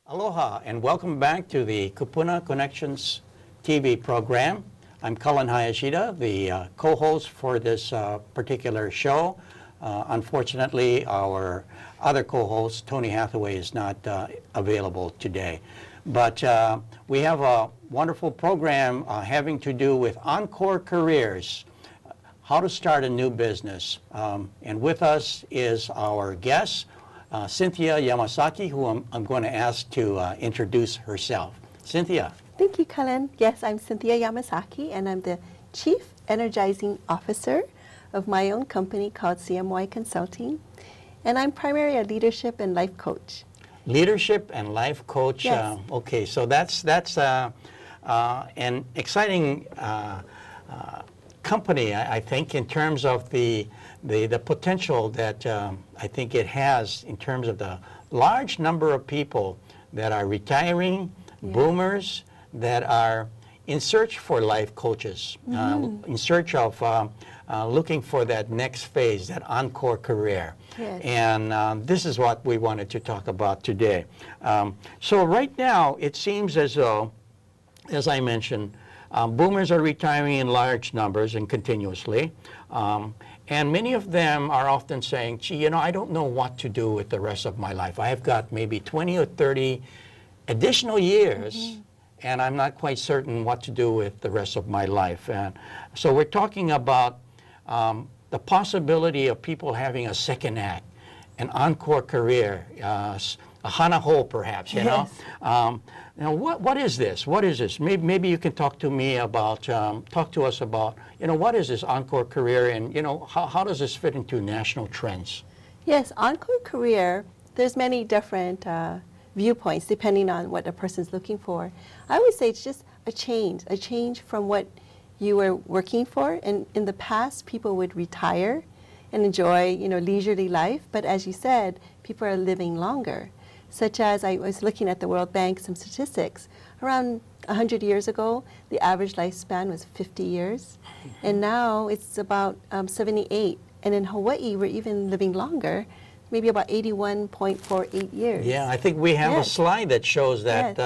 Aloha and welcome back to the Kupuna Connections TV program. I'm Cullen Hayashida, the co-host for this particular show. Unfortunately, our other co-host, Tony Hathaway, is not available today. But we have a wonderful program having to do with Encore careers, how to start a new business. And with us is our guest, Cynthia Yamasaki, who I'm going to ask to introduce herself. Cynthia. Thank you, Cullen. Yes, I'm Cynthia Yamasaki, and I'm the Chief Energizing Officer of my own company called CMY Consulting. And I'm primarily a leadership and life coach. Leadership and life coach. Yes. Okay, so that's an exciting company, I think, in terms of the potential that I think it has in terms of the large number of people that are retiring, boomers, that are in search for life coaches, in search of looking for that next phase, that encore career. Yes. And this is what we wanted to talk about today. So right now, it seems as though, as I mentioned, boomers are retiring in large numbers and continuously. And many of them are often saying, gee, you know, I don't know what to do with the rest of my life. I have got maybe 20 or 30 additional years, and I'm not quite certain what to do with the rest of my life. And so we're talking about the possibility of people having a second act, an encore career, a hana hou perhaps, you know? Now, what is this? What is this? Maybe you can talk to me about, talk to us about, you know, what is this encore career, and, you know, how does this fit into national trends? Yes, encore career, there's many different viewpoints depending on what a person's looking for. I would say it's just a change from what you were working for. And in the past, people would retire and enjoy, you know, leisurely life. But as you said, people are living longer. Such as, I was looking at the World Bank, some statistics. Around 100 years ago, the average lifespan was 50 years. And now it's about 78. And in Hawaii, we're even living longer, maybe about 81.48 years. Yeah, I think we have a slide that shows that,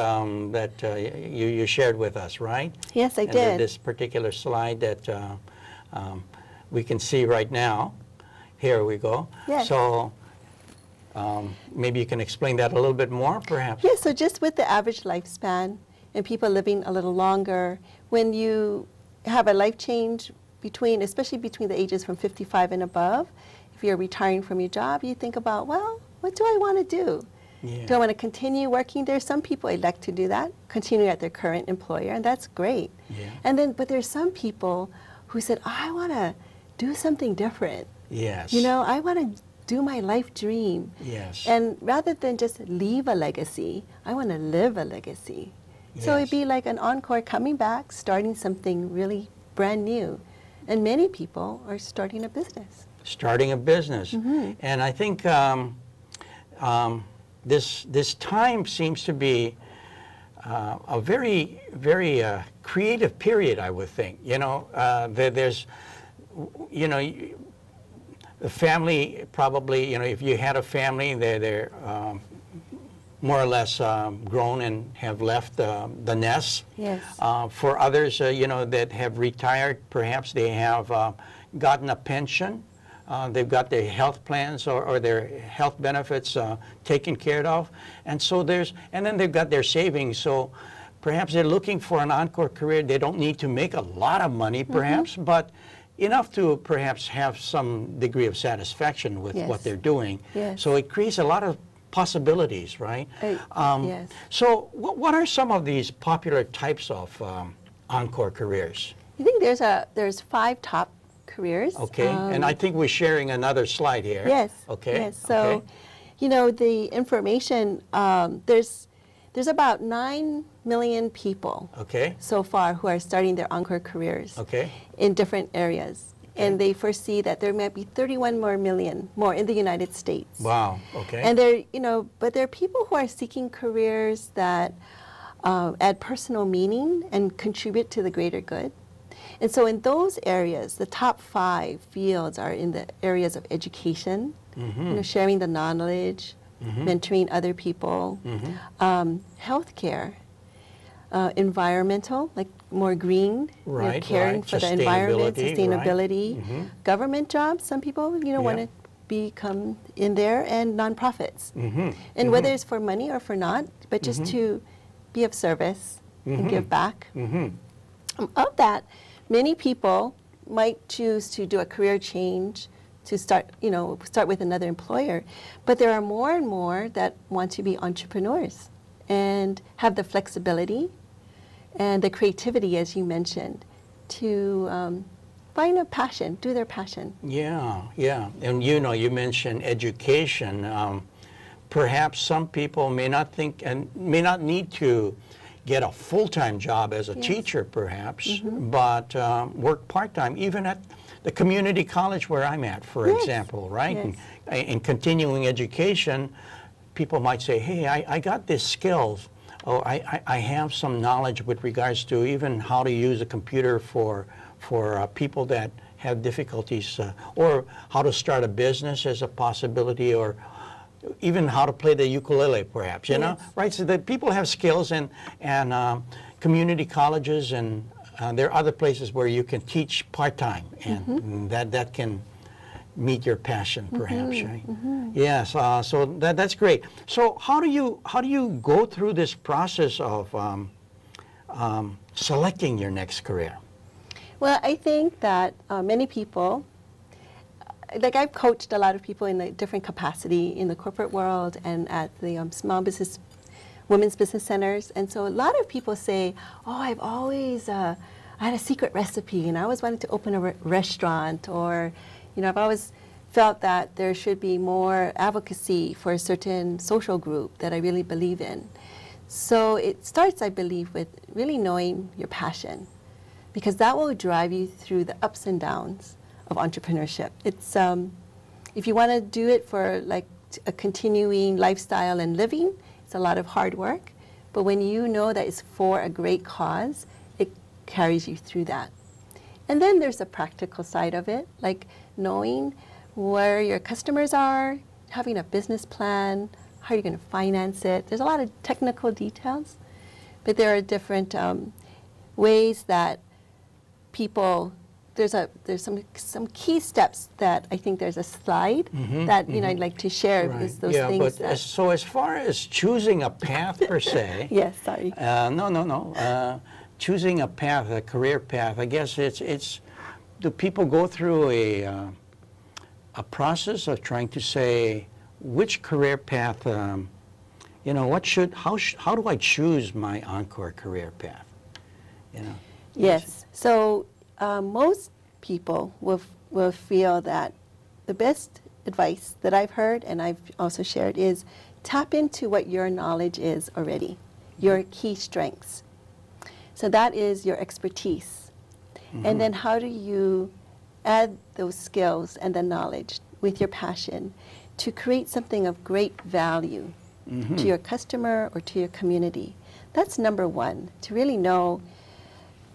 you shared with us, right? Yes, I did. This particular slide that we can see right now. Here we go. Yes. So maybe you can explain that a little bit more, perhaps. Yeah, so just with the average lifespan and people living a little longer, when you have a life change between, especially between the ages from 55 and above, if you're retiring from your job, you think about, well, what do I want to do? Yeah. Do I want to continue working there? Some people elect to do that, continue at their current employer, and that's great. Yeah. And then, but there's some people who said, oh, I want to do something different. Yes. You know, I want to do my life dream. Yes. And rather than just leave a legacy, I want to live a legacy. Yes. So it'd be like an encore coming back, starting something really brand new. And many people are starting a business. Starting a business. And I think this time seems to be a very, very creative period, I would think. You know, there's, you know, the family probably, you know, if you had a family, they're more or less grown and have left the nest. Yes. For others, you know, that have retired, perhaps they have gotten a pension. They've got their health plans or their health benefits taken care of. And so and then they've got their savings. So perhaps they're looking for an encore career. They don't need to make a lot of money, perhaps, but enough to perhaps have some degree of satisfaction with what they're doing. Yes. So it creates a lot of possibilities, right? Yes. So what are some of these popular types of encore careers? I think there's 5 top careers. Okay, and I think we're sharing another slide here. Yes. Okay. Yes. So, you know, the information, there's about 9 million people so far who are starting their encore careers in different areas. And they foresee that there might be 31 million more in the United States. Wow. Okay. And there, you know, but there are people who are seeking careers that add personal meaning and contribute to the greater good. And so in those areas, the top 5 fields are in the areas of education, you know, sharing the knowledge, mentoring other people, healthcare, environmental, like more green, Right, caring for the environment, sustainability, right. Government jobs, some people, want to become in there, and nonprofits. And whether it's for money or for not, but just to be of service and give back. Of that, many people might choose to do a career change to start with another employer. But there are more and more that want to be entrepreneurs and have the flexibility and the creativity, as you mentioned, to find a passion, do their passion. Yeah, yeah. And you mentioned education. Perhaps some people may not think and may not need to get a full-time job as a teacher, perhaps, but work part-time, even at the community college where I'm at, for example, right? In continuing education, people might say, hey, I got these skills, or I have some knowledge with regards to even how to use a computer for people that have difficulties, or how to start a business as a possibility, or even how to play the ukulele, perhaps, you know, right? So that people have skills, and community colleges, and there are other places where you can teach part-time, and that can meet your passion, perhaps, right? Yes, so that's great. So how do you go through this process of selecting your next career? Well, I think that many people, like I've coached a lot of people in a different capacity in the corporate world and at the small business, women's business centers. And so a lot of people say, oh, I've always, I had a secret recipe and I always wanted to open a restaurant, or, I've always felt that there should be more advocacy for a certain social group that I really believe in. So it starts, I believe, with really knowing your passion, because that will drive you through the ups and downs of entrepreneurship. It's if you want to do it for like a continuing lifestyle and living, it's a lot of hard work. But when you know that it's for a great cause, it carries you through that. And then there's a practical side of it, like knowing where your customers are, having a business plan, how you're going to finance it. There's a lot of technical details, but there are different ways that people. There's some key steps that I think there's a slide that I'd like to share, because those things. But so as far as choosing a path per se. Yes, sorry. No. Choosing a path, a career path. I guess it's. Do people go through a process of trying to say which career path? How do I choose my Encore career path? Yes. So. Most people will feel that the best advice that I've heard and I've also shared is tap into what your knowledge is already, your key strengths. So that is your expertise. And then how do you add those skills and the knowledge with your passion to create something of great value to your customer or to your community? That's number one, to really know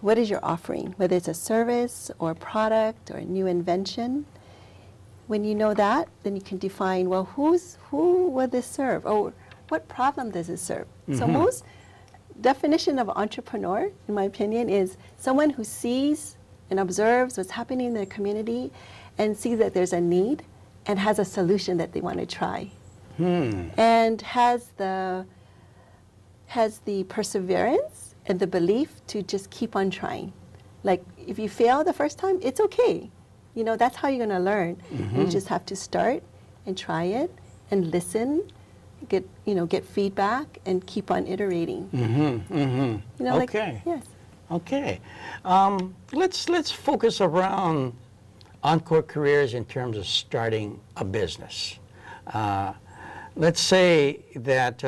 what is your offering, whether it's a service or a product or a new invention. When you know that, then you can define, well, who will this serve, or what problem does it serve? So most definition of entrepreneur, in my opinion, is someone who sees and observes what's happening in their community and sees that there's a need and has a solution that they want to try. And has the perseverance and the belief to just keep on trying. Like, if you fail the first time, it's okay. That's how you're going to learn. You just have to start and try it and listen, get feedback, and keep on iterating. Okay. Yes. Okay. Let's focus around Encore careers in terms of starting a business. Let's say that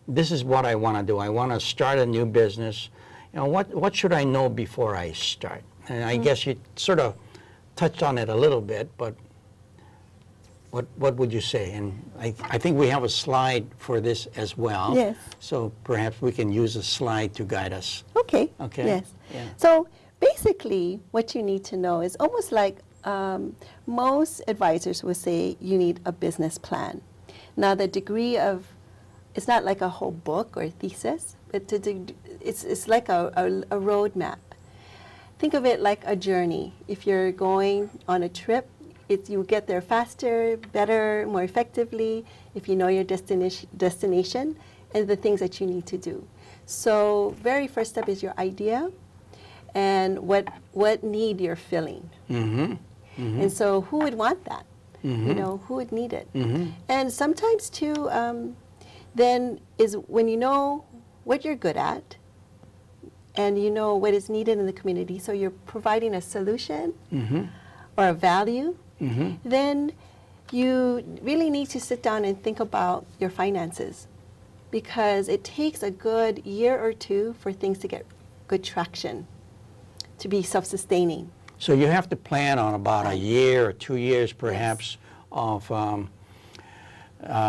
this is what I want to do. I want to start a new business. What should I know before I start? And I guess you sort of touched on it a little bit, but what would you say? And I think we have a slide for this as well. Yes. So perhaps we can use a slide to guide us. Okay. Okay. Yes. Yeah. So basically, what you need to know is almost like most advisors will say you need a business plan. Now the degree of, it's not like a whole book or thesis, but it's like a roadmap. Think of it like a journey. If you're going on a trip, you get there faster, better, more effectively if you know your destination and the things that you need to do. So very first step is your idea and what need you're filling. And so who would want that? You know, who would need it? And sometimes too, then is when you know what you're good at and you know what is needed in the community, so you're providing a solution or a value, then you really need to sit down and think about your finances, because it takes a good year or two for things to get good traction, to be self-sustaining. So you have to plan on about a year or 2 years perhaps of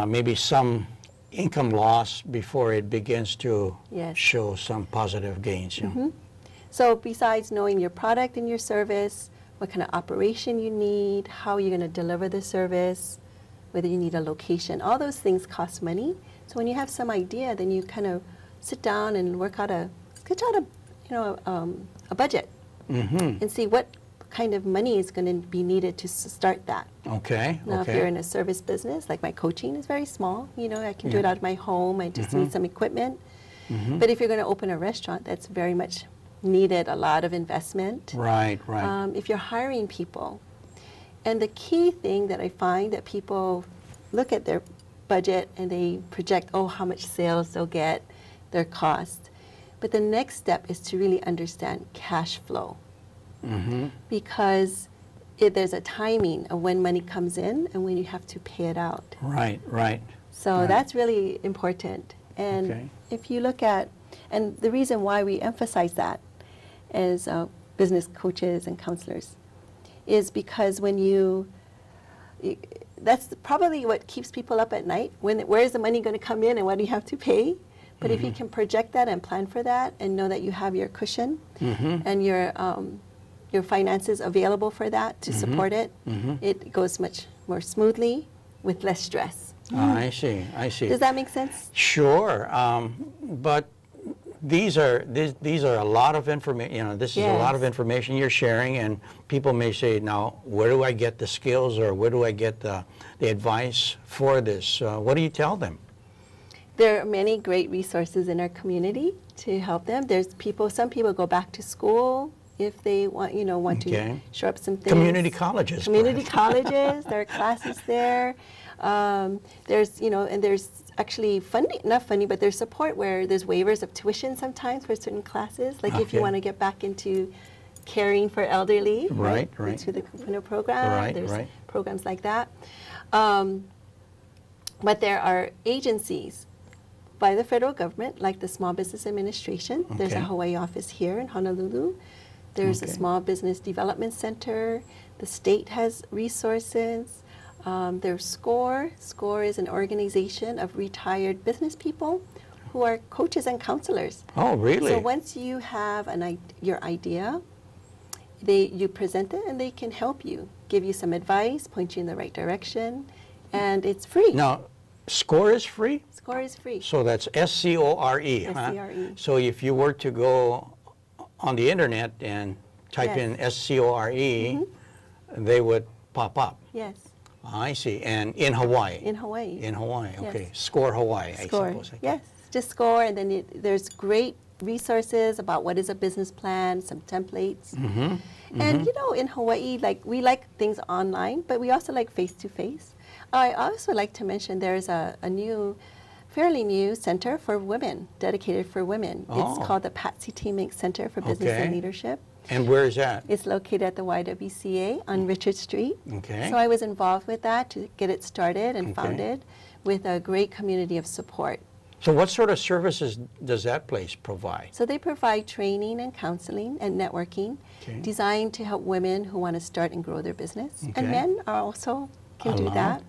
maybe some income loss before it begins to show some positive gains. So besides knowing your product and your service, what kind of operation you need, how you're going to deliver the service, whether you need a location, all those things cost money. So when you have some idea, then you kind of sit down and work out sketch out a budget and see what kind of money is going to be needed to start that. Okay. Now, if you're in a service business, like my coaching is very small, you know, I can do it out of my home. I just need some equipment. But if you're going to open a restaurant, that's very much needed, a lot of investment. Right. If you're hiring people, and the key thing that I find that people look at their budget and they project, oh, how much sales they'll get, their cost. But the next step is to really understand cash flow. Because there's a timing of when money comes in and when you have to pay it out. Right. So that's really important. And if you look at, and the reason why we emphasize that as business coaches and counselors is because when that's probably what keeps people up at night. Where is the money going to come in and what do you have to pay? But if you can project that and plan for that and know that you have your cushion and your finances available for that to support it, it goes much more smoothly with less stress. I see. Does that make sense? Sure. But these are a lot of information. You know, this is a lot of information you're sharing, and people may say, now, where do I get the skills, or where do I get the advice for this? What do you tell them? There are many great resources in our community to help them. There's some people go back to school if they want to show up some things. Community colleges. Community colleges. There are classes there. There's and there's actually funding, not funding, but there's support where there's waivers of tuition sometimes for certain classes. Like if you want to get back into caring for elderly, right. Into the Kupuna program. There's programs like that. But there are agencies by the federal government, like the Small Business Administration. There's a Hawaii office here in Honolulu. There's a Small Business Development Center. The state has resources. There's SCORE. SCORE is an organization of retired business people who are coaches and counselors. Oh, really? So once you have your idea, you present it and they can help you, give you some advice, point you in the right direction, and it's free. Now, SCORE is free? SCORE is free. So that's S-C-O-R-E, S-C-R-E. So if you were to go on the internet and type in S-C-O-R-E, they would pop up. Yes. I see. And in Hawaii? In Hawaii. In Hawaii, okay. Yes. SCORE Hawaii, SCORE. I suppose. Yes, just SCORE, and then there's great resources about what is a business plan, some templates. And in Hawaii, we like things online, but we also like face-to-face. I also like to mention there's a fairly new center for women, dedicated for women. It's called the Patsy T. Mink Center for Business and Leadership. And where is that? It's located at the YWCA on Richard Street. Okay. So I was involved with that to get it started and founded with a great community of support. So what sort of services does that place provide? So they provide training and counseling and networking designed to help women who want to start and grow their business. And men are also can do that.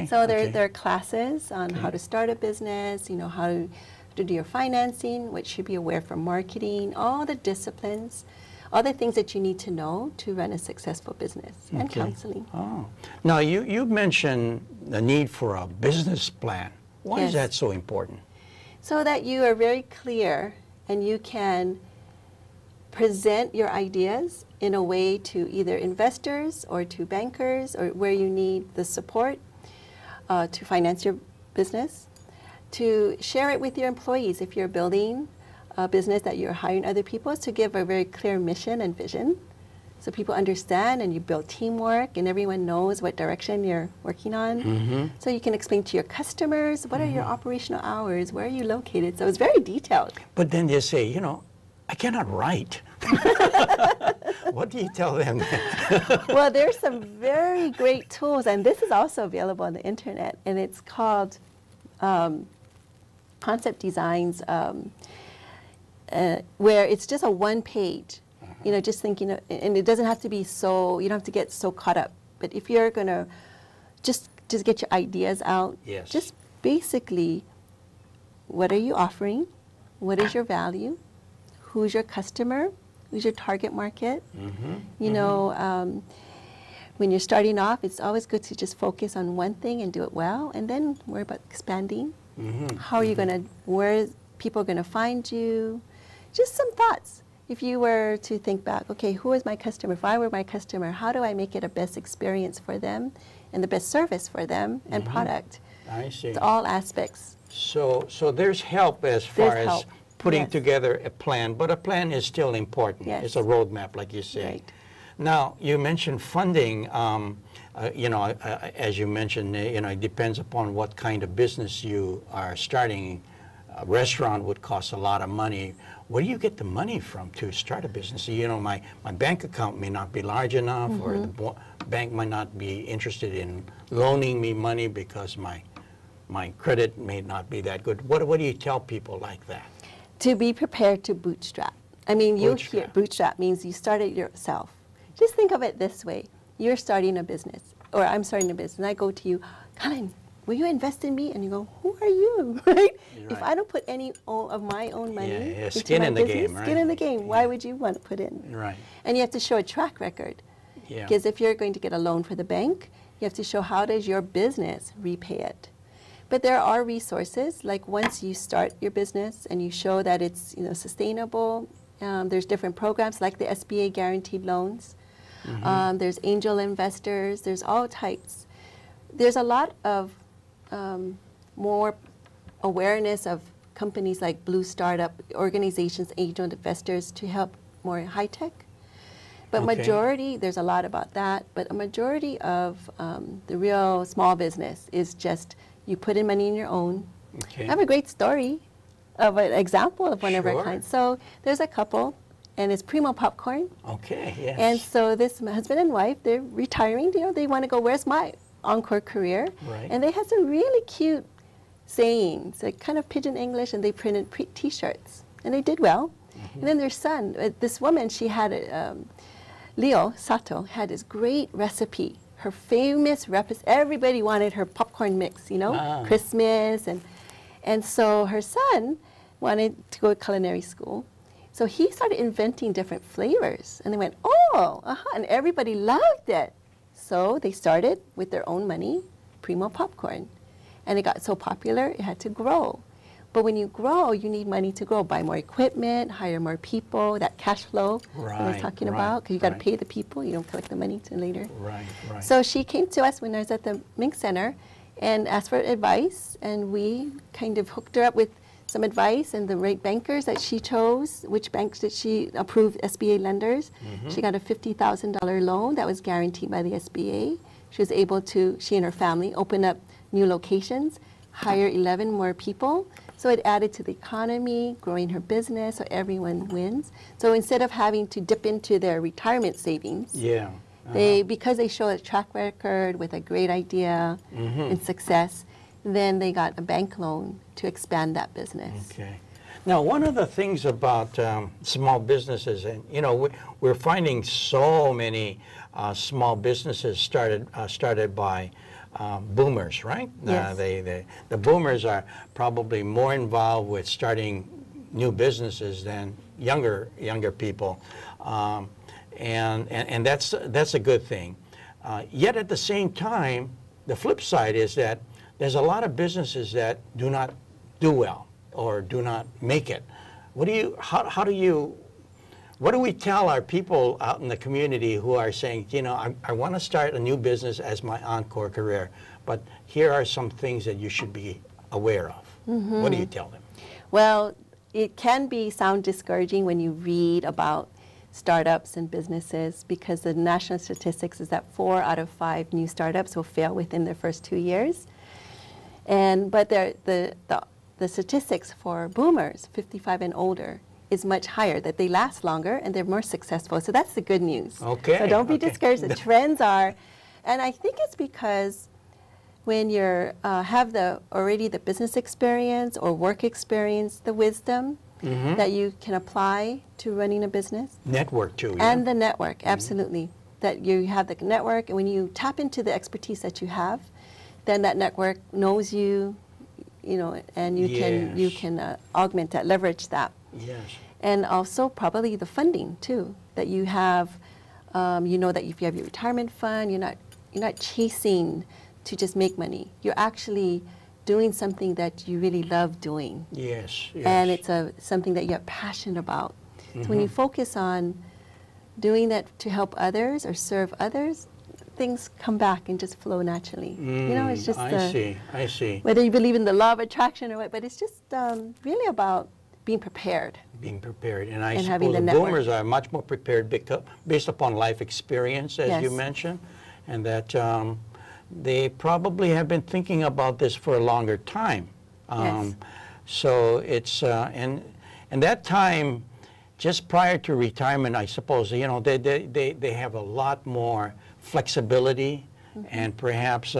So there are classes on how to start a business, how to do your financing, what you should be aware for marketing, all the disciplines, all the things that you need to know to run a successful business, and counseling. Oh. Now, you mentioned the need for a business plan. Why is that so important? So that you are very clear and you can present your ideas in a way to either investors or to bankers, or where you need the support to finance your business, to share it with your employees if you're building a business that you're hiring other people, to give a very clear mission and vision so people understand, and you build teamwork and everyone knows what direction you're working on. So you can explain to your customers, what are your operational hours, where are you located? So it's very detailed. But then they say, you know, I cannot write. What do you tell them? Well, there's some very great tools, and this is also available on the internet, and it's called Concept Designs, where it's just a one page, you know, just thinking, and it doesn't have to be so, you don't have to get so caught up. But if you're going to just get your ideas out, just basically, what are you offering? What is your value? Who's your customer? Who's your target market? You know, when you're starting off, it's always good to just focus on one thing and do it well, and then worry about expanding. How are you going to, where people are going to find you? Just some thoughts. If you were to think back, okay, who is my customer? If I were my customer, how do I make it a best experience for them and the best service for them and product? I see. It's all aspects. So there's help as far as putting together a plan, but a plan is still important. It's a roadmap, like you say. Now, you mentioned funding. You know, as you mentioned, you know, it depends upon what kind of business you are starting. A restaurant would cost a lot of money. Where do you get the money from to start a business? You know, my bank account may not be large enough, or the bank might not be interested in loaning me money because my credit may not be that good. What do you tell people like that? To be prepared to bootstrap. I mean, you hear bootstrap means you start it yourself. Just think of it this way. You're starting a business, or I'm starting a business, and I go to you, Colin, will you invest in me? And you go, who are you, right? If I don't put any of my own money into skin my in the business, game, right? Skin in the game, why would you want to put in? Right. And you have to show a track record. Because if you're going to get a loan for the bank, you have to show how does your business repay it. But there are resources, like once you start your business and you show that it's, you know, sustainable, there's different programs like the SBA guaranteed loans. There's angel investors. There's all types. There's a lot of more awareness of companies like Blue Startup organizations, angel investors, to help more high tech. But majority, there's a lot about that, but a majority of the real small business is just you put in money in your own. I have a great story of an example of one of our clients. So there's a couple, and it's Primo Popcorn. And so this husband and wife, they're retiring, you know, they want to go, where's my Encore career? And they had some really cute sayings, like kind of pidgin English, and they printed t-shirts, and they did well. And then their son, this woman, she had Leo Sato had this great recipe, her famous recipe. Everybody wanted her popcorn mix, you know, Christmas, and so her son wanted to go to culinary school. So he started inventing different flavors, and they went, oh, and everybody loved it. So they started with their own money, Primo Popcorn. And it got so popular, it had to grow. But when you grow, you need money to grow. Buy more equipment, hire more people, that cash flow I was talking about, because you got to pay the people. You don't collect the money till later. So she came to us when I was at the Mink Center and asked for advice, and we kind of hooked her up with some advice and the right bankers that she chose, which banks did she approve, SBA lenders. She got a $50,000 loan that was guaranteed by the SBA. She was able to, she and her family, open up new locations, hire 11 more people. So it added to the economy, growing her business, so everyone wins. So instead of having to dip into their retirement savings, they, because they show a track record with a great idea and success, then they got a bank loan to expand that business. Now, one of the things about small businesses, and you know, we're finding so many small businesses started by boomers, right? The boomers are probably more involved with starting new businesses than younger people, and that's a good thing. Yet at the same time, the flip side is that there's a lot of businesses that do not do well or do not make it. What do we tell our people out in the community who are saying, you know, I want to start a new business as my Encore career, but here are some things that you should be aware of? Mm-hmm. What do you tell them? Well, it can sound discouraging when you read about startups and businesses, because the national statistics is that 4 out of 5 new startups will fail within their first 2 years. But the statistics for boomers, 55 and older, is much higher, that they last longer and they're more successful. So that's the good news. Okay. So don't be discouraged. The trends are, and I think it's because when you have already the business experience or work experience, the wisdom that you can apply to running a business. Network too. And the network, absolutely. That you have the network, and when you tap into the expertise that you have, then that network knows you, you know, and you can augment that, leverage that. Yes. And also probably the funding too, that you have, you know, that if you have your retirement fund, you're not chasing to just make money. You're actually doing something that you really love doing. Yes, yes. And it's something that you're passionate about. So when you focus on doing that to help others or serve others, things come back and just flow naturally. You know, it's just I see. Whether you believe in the law of attraction or what, but it's just really about being prepared. Being prepared, and I having suppose the the boomers are much more prepared based upon life experience, as you Yes. mentioned, and that they probably have been thinking about this for a longer time. Yes. So it's and that time, just prior to retirement, I suppose, you know, they have a lot more flexibility and perhaps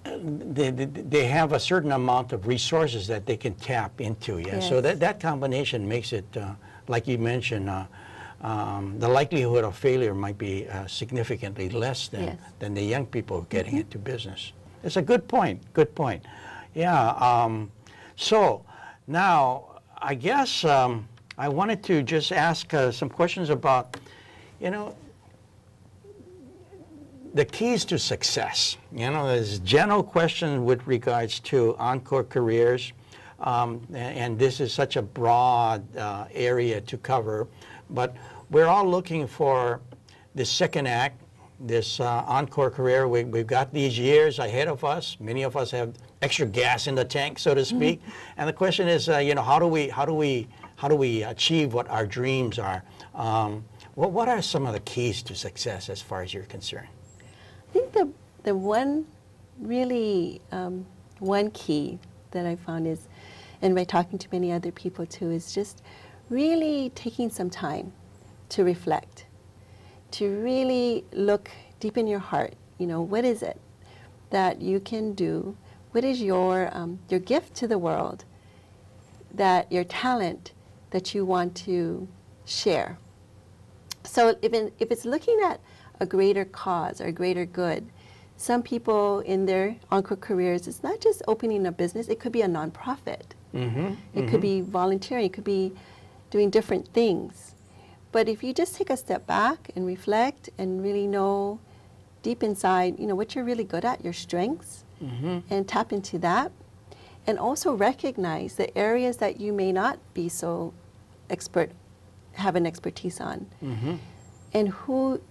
they have a certain amount of resources that they can tap into. Yeah. Yes. So that combination makes it, like you mentioned, the likelihood of failure might be significantly less than the young people getting into business. It's a good point. Good point. Yeah. So now I guess I wanted to just ask some questions about, you know, the keys to success. You know, there's general questions with regards to Encore careers, and this is such a broad area to cover, but we're all looking for the second act, this Encore career. We've got these years ahead of us. Many of us have extra gas in the tank, so to speak. And the question is, you know, how do we achieve what our dreams are? What are some of the keys to success as far as you're concerned? I think the one really one key that I found is, and by talking to many other people too, is just really taking some time to reflect, to really look deep in your heart. You know, what is it that you can do? What is your gift to the world, that your talent that you want to share? So if it's looking at a greater cause or a greater good, some people in their Encore careers, it's not just opening a business, it could be a nonprofit. It could be volunteering, it could be doing different things. But if you just take a step back and reflect and really know deep inside, you know, what you're really good at, your strengths, and tap into that, and also recognize the areas that you may not be so have an expertise on, and who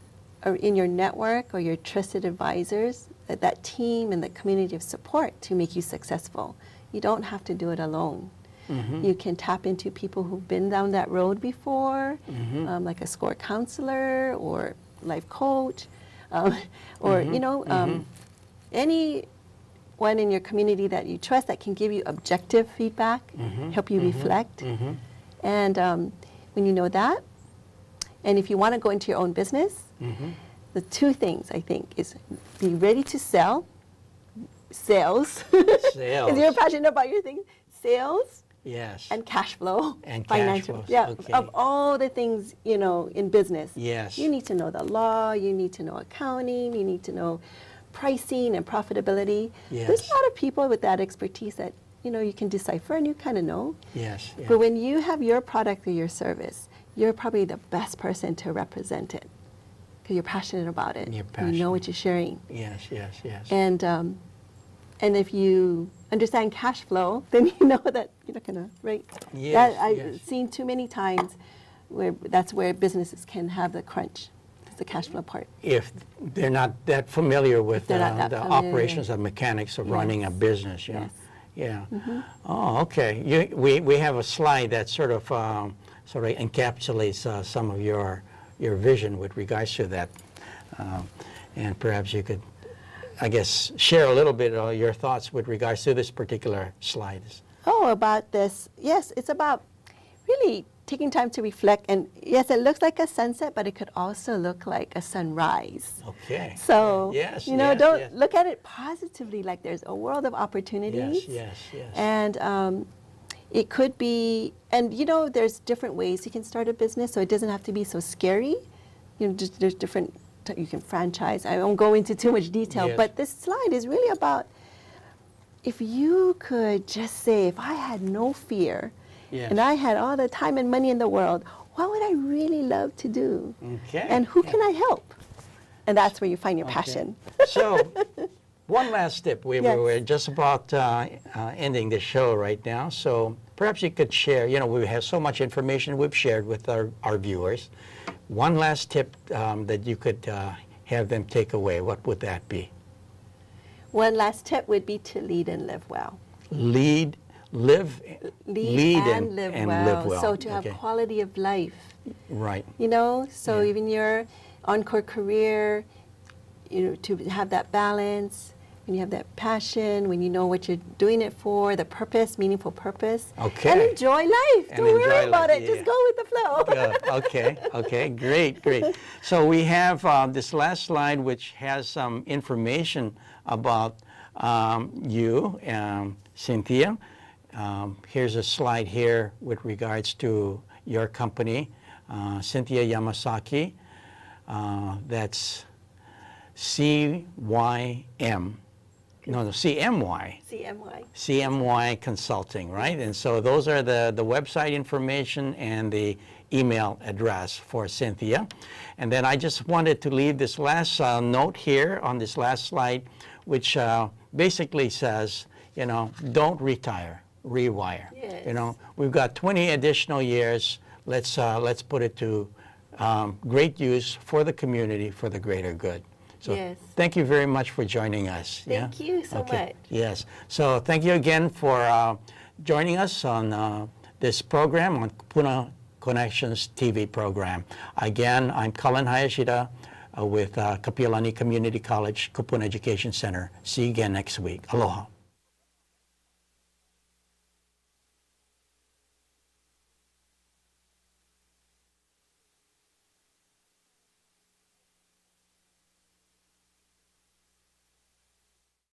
are in your network or your trusted advisors, that team and the community of support to make you successful. You don't have to do it alone. You can tap into people who've been down that road before, like a SCORE counselor or life coach, or you know, anyone in your community that you trust that can give you objective feedback, help you reflect. And when you know that, and if you want to go into your own business, the two things I think is be ready to sell, sales. If you're passionate about your thing, sales. Yes. And cash flow. And financial. cash flow. Yeah. Okay. Of all the things, you know, in business. Yes. You need to know the law. You need to know accounting. You need to know pricing and profitability. Yes. There's a lot of people with that expertise that you can decipher and you kind of know. Yes. Yeah. But when you have your product or your service, you're probably the best person to represent it because you're passionate about it. You're You passionate. know what you're sharing. Yes. Yes. Yes. And if you understand cash flow, then you know that you're not gonna, right? Yes, That I've yes. seen too many times where that's where businesses can have the crunch. It's the cash flow part. If they're not that familiar with they're not that the familiar. operations and mechanics of running a Yes. business, Yes. Yeah. Mm-hmm. Oh, okay. We have a slide that sort of encapsulates some of your vision with regards to that, and perhaps you could, I guess, share a little bit of your thoughts with regards to this particular slide. Oh, about this. Yes, it's about really taking time to reflect. And yes, it looks like a sunset, but it could also look like a sunrise. Okay. So, Yes, don't yes. look at it positively, like there's a world of opportunities. Yes. And it could be, and there's different ways you can start a business, so it doesn't have to be so scary. Just, there's different, you can franchise. I won't go into too much detail, Yes. but this slide is really about if you could just say, if I had no fear, Yes. and I had all the time and money in the world, what would I really love to do? Okay. And who can I help? And that's where you find your Okay. passion. So, one last tip. We're just about ending the show right now. So perhaps you could share, we have so much information we've shared with our viewers. One last tip that you could have them take away, what would that be? One last tip would be to lead and live well. Lead and live well. So to have Okay. quality of life, Right. so Yeah. even your Encore career, to have that balance, when you have that passion, when you know what you're doing it for, the purpose, meaningful purpose. Okay. And enjoy life. And Don't worry enjoy about life, it. yeah. Just go with the flow. Okay, great. So we have this last slide which has some information about you, Cynthia. Here's a slide here with regards to your company, Cynthia Yamasaki. That's CYM. No, CMY. CMY Consulting, right? And so those are the website information and the email address for Cynthia. And then I just wanted to leave this last note here on this last slide, which basically says, don't retire, rewire. Yes. We've got 20 additional years. Let's put it to great use for the community, for the greater good. So Yes. thank you very much for joining us. Thank you so much. Yes. So thank you again for joining us on this program, on Kupuna Connections TV program. Again, I'm Colin Hayashida with Kapi'olani Community College, Kupuna Education Center. See you again next week. Aloha.